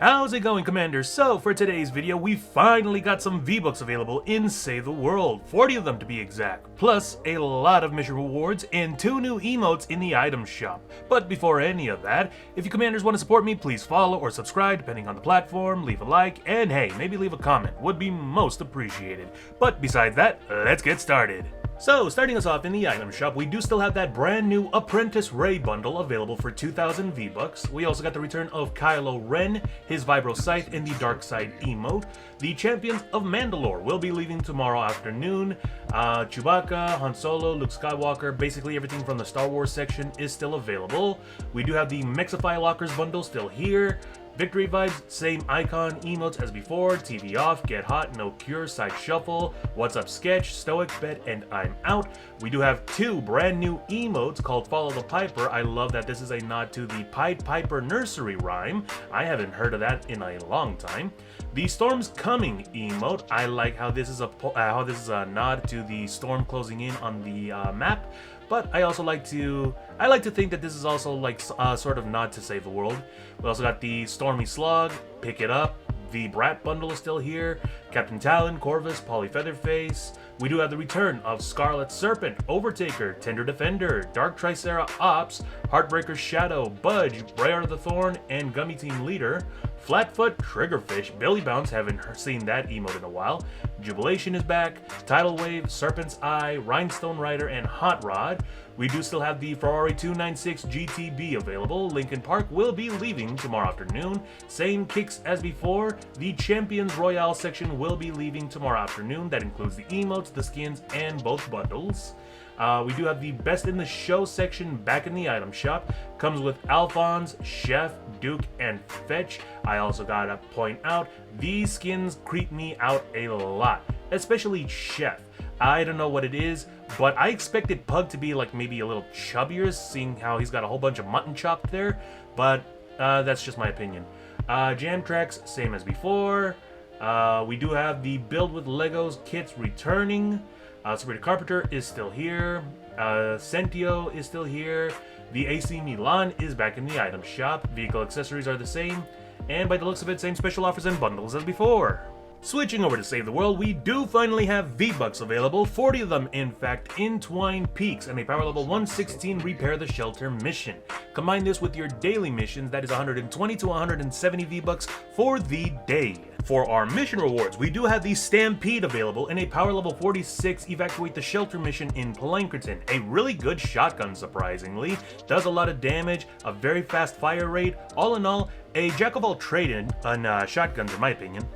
How's it going, Commander? So, for today's video, we finally got some V-Bucks available in Save the World, 40 of them to be exact, plus a lot of mission rewards and 2 new emotes in the item shop. But before any of that, if you Commanders want to support me, please follow or subscribe depending on the platform, leave a like, and hey, maybe leave a comment, would be most appreciated. But besides that, let's get started. So, starting us off in the item shop, we do still have that brand new Apprentice Ray bundle available for 2,000 V-Bucks. We also got the return of Kylo Ren, his Vibro Scythe in the Dark Side emote. The Champions of Mandalore will be leaving tomorrow afternoon. Chewbacca, Han Solo, Luke Skywalker, basically everything from the Star Wars section is still available. We do have the Mexify Lockers bundle still here. Victory Vibes, same icon, emotes as before, TV off, get hot, no cure, side shuffle, what's up sketch, stoic bet, and I'm out. We do have 2 brand new emotes called Follow the Piper. I love that this is a nod to the Pied Piper nursery rhyme. I haven't heard of that in a long time. The Storm's Coming emote. I like how this is a nod to the storm closing in on the map. But I also like to think that this is also like sort of nod to Save the World. We also got the Stormy Slug, Pick It Up, the Brat bundle is still here, Captain Talon, Corvus, Polly Featherface. We do have the return of Scarlet Serpent, Overtaker, Tender Defender, Dark Tricera Ops, Heartbreaker Shadow, Budge, Briar the Thorn, and Gummy Team Leader. Flatfoot, Triggerfish, Billy Bounce, haven't seen that emote in a while. Jubilation is back, Tidal Wave, Serpent's Eye, Rhinestone Rider, and Hot Rod. We do still have the Ferrari 296 GTB available. Lincoln Park will be leaving tomorrow afternoon. Same kicks as before. The Champions Royale section will be leaving tomorrow afternoon. That includes the emotes, the skins, and both bundles. We do have the Best in the Show section back in the item shop. Comes with Alphonse, Chef, Duke, and Fetch. I also gotta point out, these skins creep me out a lot, especially Chef. I don't know what it is, but I expected Pug to be like maybe a little chubbier, seeing how he's got a whole bunch of mutton chopped there, but that's just my opinion. Jam Tracks, same as before. We do have the Build with Legos kits returning. Sabrina Carpenter is still here. Sentio is still here. The AC Milan is back in the item shop. Vehicle accessories are the same. And by the looks of it, same special offers and bundles as before. Switching over to Save the World, we do finally have V-Bucks available, 40 of them in fact, in Twine Peaks, and a power level 116 Repair the Shelter mission. Combine this with your daily missions, that is 120 to 170 V-Bucks for the day. For our mission rewards, we do have the Stampede available in a power level 46 Evacuate the Shelter mission in Plankerton. A really good shotgun, surprisingly. Does a lot of damage, a very fast fire rate. All in all, a jack of all trades on shotguns in my opinion.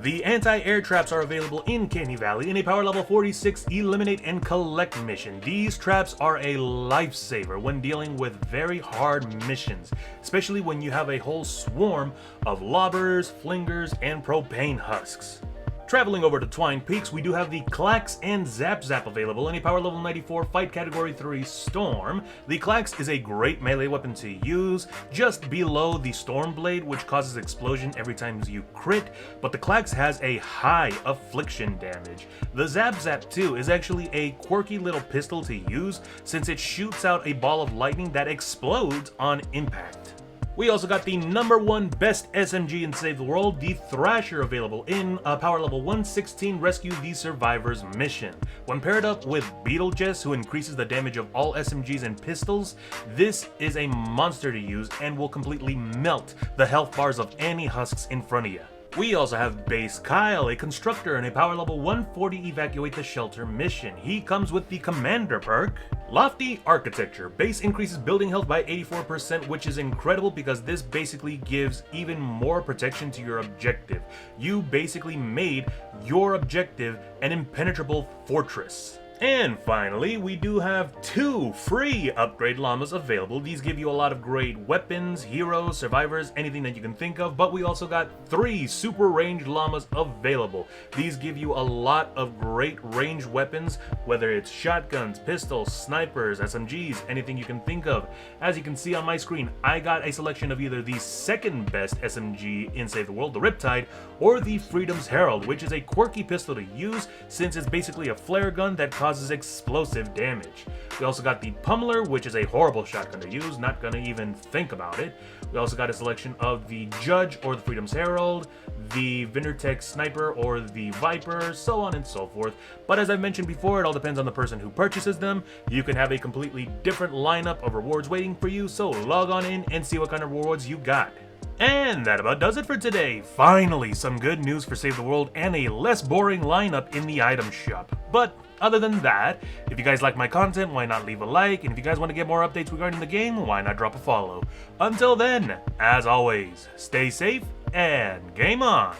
The anti-air traps are available in Canny Valley in a power level 46 Eliminate and Collect mission. These traps are a lifesaver when dealing with very hard missions, especially when you have a whole swarm of lobbers, flingers, and propane husks. Traveling over to Twine Peaks, we do have the Klax and Zap Zap available in a power level 94 Fight Category 3 Storm. The Klax is a great melee weapon to use, just below the Storm Blade, which causes explosion every time you crit, but the Klax has a high affliction damage. The Zap Zap too is actually a quirky little pistol to use, since it shoots out a ball of lightning that explodes on impact. We also got the #1 best SMG in Save the World, the Thrasher, available in a power level 116 Rescue the Survivors mission. When paired up with Beetlejuice, who increases the damage of all SMGs and pistols, this is a monster to use and will completely melt the health bars of any husks in front of you. We also have Base Kyle, a constructor in a power level 140 Evacuate the Shelter mission. He comes with the Commander perk. Lofty Architecture. Base increases building health by 84%, which is incredible because this basically gives even more protection to your objective. You basically made your objective an impenetrable fortress. And finally, we do have 2 free upgrade llamas available. These give you a lot of great weapons, heroes, survivors, anything that you can think of, but we also got 3 super ranged llamas available. These give you a lot of great ranged weapons, whether it's shotguns, pistols, snipers, SMGs, anything you can think of. As you can see on my screen, I got a selection of either the second best SMG in Save the World, the Riptide, or the Freedom's Herald, which is a quirky pistol to use since it's basically a flare gun that causes explosive damage. We also got the Pummeler, which is a horrible shotgun to use, not gonna even think about it. We also got a selection of the Judge or the Freedom's Herald, the Vindertech Sniper or the Viper, so on and so forth. But as I mentioned before, it all depends on the person who purchases them. You can have a completely different lineup of rewards waiting for you, so log on in and see what kind of rewards you got. And that about does it for today. Finally, some good news for Save the World and a less boring lineup in the item shop. But other than that, if you guys like my content, why not leave a like? And if you guys want to get more updates regarding the game, why not drop a follow? Until then, as always, stay safe and game on!